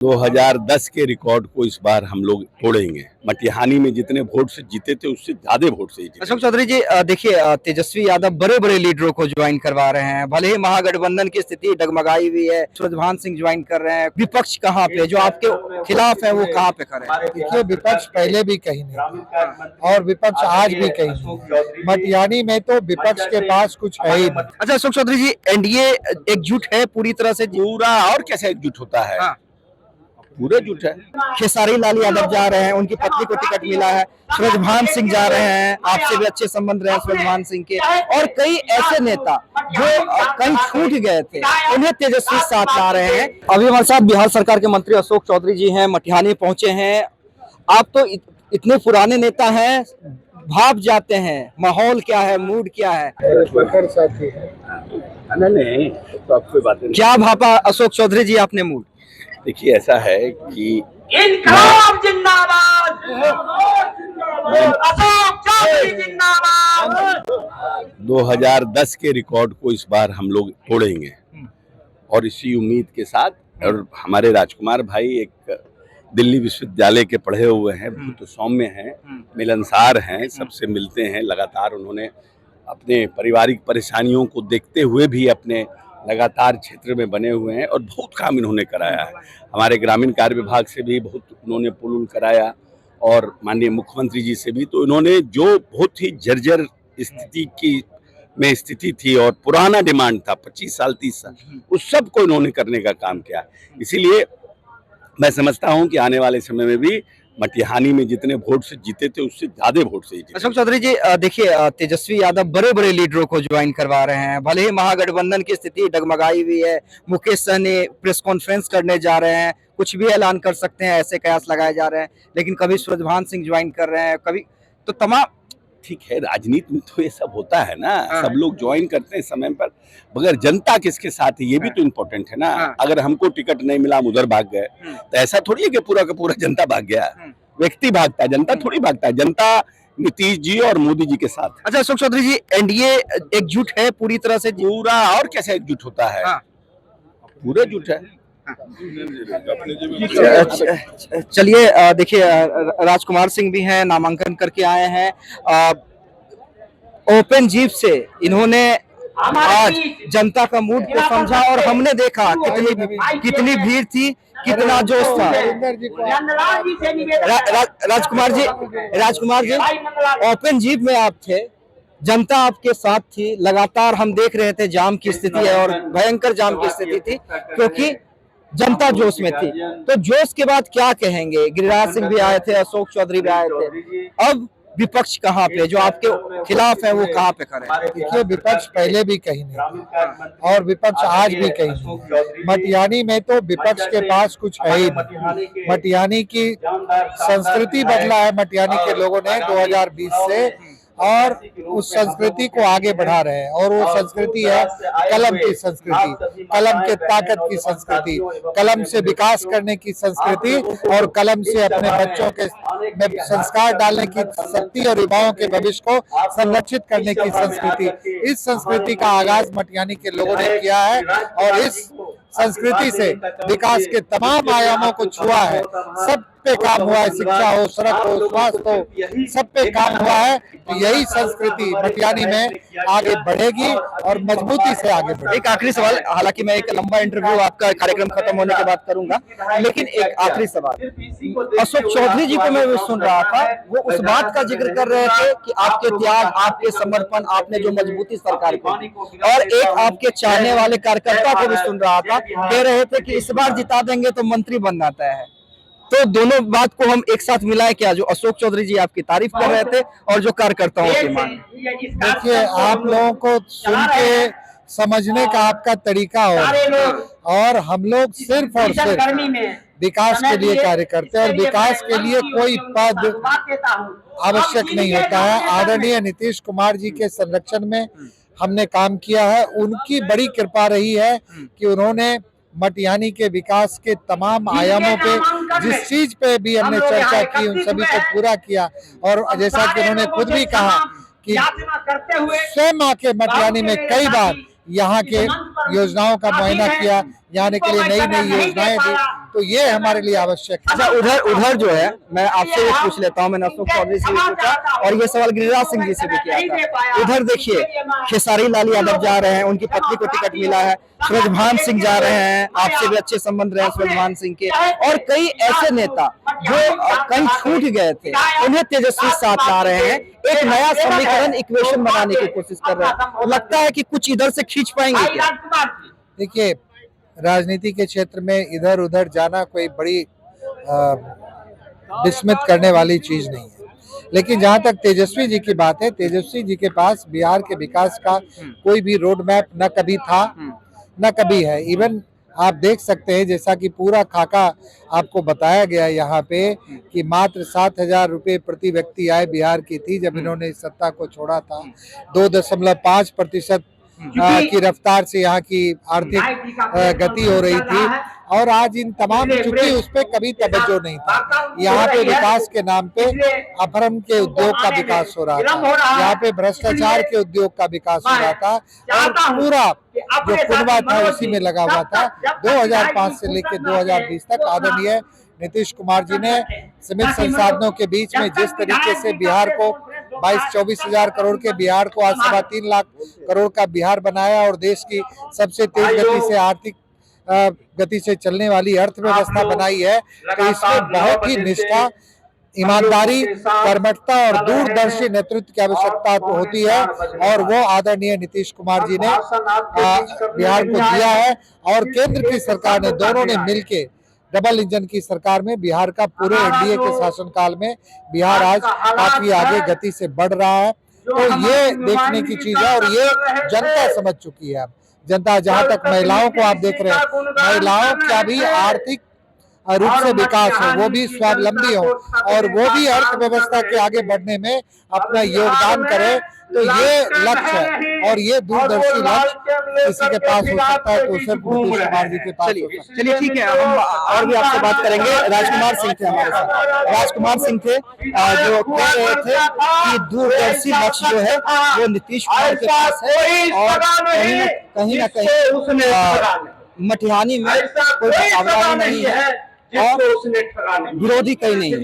2010 के रिकॉर्ड को इस बार हम लोग तोड़ेंगे। मटिहानी में जितने वोट से जीते थे उससे ज्यादा वोट से जीते। अशोक चौधरी जी, देखिए, तेजस्वी यादव बड़े बड़े लीडरों को ज्वाइन करवा रहे हैं। भले ही महागठबंधन की स्थिति डगमगाई हुई है, सूरजभान सिंह ज्वाइन कर रहे हैं। विपक्ष कहाँ पे, जो आपके खिलाफ है वो कहाँ पे खड़े हैं? देखिए, विपक्ष पहले भी कहीं नहीं था और विपक्ष आज भी कहीं नहीं। मटिहानी में तो विपक्ष के पास कुछ है ही नहीं। अच्छा अशोक चौधरी जी, एनडीए एकजुट है पूरी तरह से? पूरा, और कैसे एकजुट होता है? हाँ। पूरे जुट है। खेसारी लाल यादव जा रहे हैं, उनकी पत्नी को टिकट मिला है। सूरजभान सिंह जा रहे हैं, आपसे भी अच्छे संबंध रहे सूरजभान सिंह के। और कई ऐसे नेता जो कहीं छूट गए थे, उन्हें तेजस्वी साथ ला रहे हैं। अभी हमारे साथ बिहार सरकार के मंत्री अशोक चौधरी जी हैं, मटिहानी पहुंचे हैं। आप तो इतने पुराने नेता हैं, भाप जाते हैं। माहौल क्या है, मूड क्या है? नहीं, तो आप कोई बात नहीं। क्या भापा अशोक चौधरी जी आपने मूड? देखिए, ऐसा है कि इनकलाब जिंदाबाद, अशोक चौधरी जिंदाबाद। 2010 के रिकॉर्ड को इस बार हम लोग तोड़ेंगे और इसी उम्मीद के साथ। और हमारे राजकुमार भाई एक दिल्ली विश्वविद्यालय के पढ़े हुए हैं, बहुत सौम्य हैं, मिलनसार हैं, सबसे मिलते हैं लगातार। उन्होंने अपने पारिवारिक परेशानियों को देखते हुए भी अपने लगातार क्षेत्र में बने हुए हैं और बहुत काम इन्होंने कराया है। हमारे ग्रामीण कार्य विभाग से भी बहुत उन्होंने पुल कराया और माननीय मुख्यमंत्री जी से भी। तो इन्होंने जो बहुत ही जर्जर स्थिति थी और पुराना डिमांड था 25 साल 30 साल, उस सब को इन्होंने करने का काम किया। इसीलिए मैं समझता हूं कि आने वाले समय में भी मटिहानी में जितने वोट से जीते थे उससे ज्यादा वोट से जीते। अशोक चौधरी जी, देखिए, तेजस्वी यादव बड़े बड़े लीडरों को ज्वाइन करवा रहे हैं। भले ही महागठबंधन की स्थिति डगमगाई हुई है, मुकेश सहनी प्रेस कॉन्फ्रेंस करने जा रहे हैं, कुछ भी ऐलान कर सकते हैं, ऐसे कयास लगाए जा रहे हैं। लेकिन कभी सूरजभान सिंह ज्वाइन कर रहे हैं, कभी तो तमाम। ठीक है, राजनीति में तो ये सब होता है ना। सब लोग ज्वाइन करते हैं समय पर, मगर जनता किसके साथ है ये भी तो इम्पोर्टेंट है ना। अगर हमको टिकट नहीं मिला, हम उधर भाग गए, तो ऐसा थोड़ी है कि पूरा का पूरा जनता भाग गया। व्यक्ति भागता है, जनता थोड़ी भागता है। जनता नीतीश जी और मोदी जी के साथ। अच्छा अशोक चौधरी जी, एनडीए एकजुट है पूरी तरह से? पूरा, और कैसे एकजुट होता है? पूरे जुट है। चलिए, देखिए, राजकुमार सिंह भी हैं, नामांकन करके आए हैं। ओपन जीप से इन्होंने आज जनता का मूड को समझा और हमने देखा कितनी भीड़ थी, कितना जोश था। राजकुमार जी, ओपन जीप में आप थे, जनता आपके साथ थी। लगातार हम देख रहे थे जाम की स्थिति है और भयंकर जाम की स्थिति थी, क्योंकि जनता जोश में थी। तो जोश के बाद क्या कहेंगे? गिरिराज सिंह भी आए थे, अशोक चौधरी भी आए थे। अब विपक्ष कहाँ पे, जो आपके खिलाफ है वो कहाँ पे खड़े हैं? देखिए, विपक्ष पहले भी कहीं नहीं था और विपक्ष आज भी कहीं नहीं। मटिहानी में तो विपक्ष के पास कुछ है ही नहीं। मटिहानी की संस्कृति बदला है मटिहानी के लोगों ने 2020 से, और उस संस्कृति को आगे बढ़ा रहे हैं। और वो संस्कृति है कलम की संस्कृति, कलम के ताकत की संस्कृति, कलम से विकास करने की संस्कृति और कलम से अपने बच्चों के में संस्कार डालने की शक्ति और युवाओं के भविष्य को संरक्षित करने की संस्कृति। इस संस्कृति का आगाज मटिहानी के लोगों ने किया है और इस संस्कृति से विकास के तमाम आयामों को छुआ है। सब पे काम हुआ है, शिक्षा हो, सड़क हो, स्वास्थ्य हो, सब पे काम हुआ है। तो यही संस्कृति मटिहानी में आगे बढ़ेगी और मजबूती से आगे बढ़ेगी। एक आखिरी सवाल, हालांकि मैं एक लंबा इंटरव्यू आपका कार्यक्रम खत्म होने के बाद करूंगा, लेकिन एक आखिरी सवाल। अशोक चौधरी जी को मैं सुन रहा था, वो उस बात का जिक्र कर रहे थे कि आपके त्याग, आपके समर्पण, आपने जो मजबूती सरकार को दी, और एक आपके चाहने वाले कार्यकर्ता को भी सुन रहा था, कह रहे थे कि इस बार जिता देंगे तो मंत्री बन जाता है। तो दोनों बात को हम एक साथ मिलाएं क्या, जो अशोक चौधरी जी आपकी तारीफ कर रहे थे और जो कार्यकर्ताओं की मांग? देखिए, आप लोगों को सुन के समझने का आपका तरीका हो, और हम लोग सिर्फ और सिर्फ विकास के लिए कार्य करते हैं और विकास के लिए कोई पद आवश्यक नहीं होता है। आदरणीय नीतीश कुमार जी के संरक्षण में हमने काम किया है। उनकी बड़ी कृपा रही है कि उन्होंने मटिहानी के विकास के तमाम आयामों पे, जिस चीज पे भी हमने चर्चा की, उन सभी को पूरा किया। और जैसा कि उन्होंने खुद भी कहा कि स्वयं आके मटिहानी में कई बार यहाँ के योजनाओं का मुआयना किया, यहाँ के लिए नई नई योजनाएं दी। तो ये हमारे लिए आवश्यक है। अच्छा, उधर जो है, मैं आपसे भी पूछ लेता हूँ, मैंने अशोक चौधरी से भी पूछा और ये सवाल गिरिराज सिंह जी से भी किया था। उधर देखिए, खेसारी लाल यादव जा रहे हैं, उनकी पत्नी को टिकट मिला है, सूरजभान सिंह जा रहे हैं, आपसे भी अच्छे संबंध रहे सूरजभान सिंह के, और कई ऐसे नेता जो कहीं छूट गए थे, उन्हें तेजस्वी साथ ला रहे हैं, एक नया समीकरण इक्वेशन बनाने की कोशिश कर रहे हैं। और लगता है कि कुछ इधर से खींच पाएंगे क्या? देखिए, राजनीति के क्षेत्र में इधर उधर जाना कोई बड़ी विस्मित करने वाली चीज नहीं है, लेकिन जहां तक तेजस्वी जी की बात है, तेजस्वी जी के पास बिहार के विकास का कोई भी रोड मैप न कभी था न कभी है। इवन आप देख सकते हैं, जैसा कि पूरा खाका आपको बताया गया यहाँ पे, कि मात्र 7,000 रुपये प्रति व्यक्ति आय बिहार की थी जब इन्होंने इस सत्ता को छोड़ा था। 2.5% की रफ्तार से यहाँ की आर्थिक गति हो रही थी, और आज इन तमाम, चूंकि उस पर कभी तवज्जो नहीं था। यहाँ पे विकास के नाम पे अपहरण के उद्योग का विकास हो रहा था, यहाँ पे भ्रष्टाचार के उद्योग का विकास हो रहा था, और पूरा जो कुनबा था उसी में लगा हुआ था। 2005 से लेकर 2020 तक आदरणीय नीतीश कुमार जी ने सीमित संसाधनों के बीच में जिस तरीके से बिहार को 22-24 हजार करोड़ के बिहार को आज 3.25 लाख करोड़ का बिहार बनाया, और देश की सबसे तेज गति से आर्थिक गति से चलने वाली अर्थव्यवस्था बनाई है, तो इसमें बहुत ही निष्ठा, ईमानदारी, कर्मठता और दूरदर्शी नेतृत्व की आवश्यकता तो होती है, और वो आदरणीय नीतीश कुमार जी ने बिहार को दिया है। और केंद्र की सरकार ने, दोनों ने मिलके डबल इंजन की सरकार में बिहार का, पूरे एनडीए के शासनकाल में बिहार आज काफी आगे गति से बढ़ रहा है। तो ये देखने की चीज है, और ये जनता समझ चुकी है। अब जनता, जहां तक महिलाओं को आप देख रहे हैं, महिलाओं का भी आर्थिक रूप से विकास हो, वो भी स्वावलंबी हो, और वो भी अर्थव्यवस्था के आगे बढ़ने में अपना योगदान करे, तो ये लक्ष्य है, और ये दूरदर्शी लक्ष्य किसी के पास हो सकता है तो सिर्फ नीतीश कुमार जी के पास हो सकता है। चलिए ठीक है, हम और भी आपसे बात करेंगे। राजकुमार सिंह थे हमारे साथ। राजकुमार सिंह थे जो कह रहे थे कि दूरदर्शी लक्ष्य जो है वो नीतीश कुमार के पास है, और कहीं ना कहीं मटिहानी में कोई मुकाबला नहीं है और विरोधी कहीं नहीं है।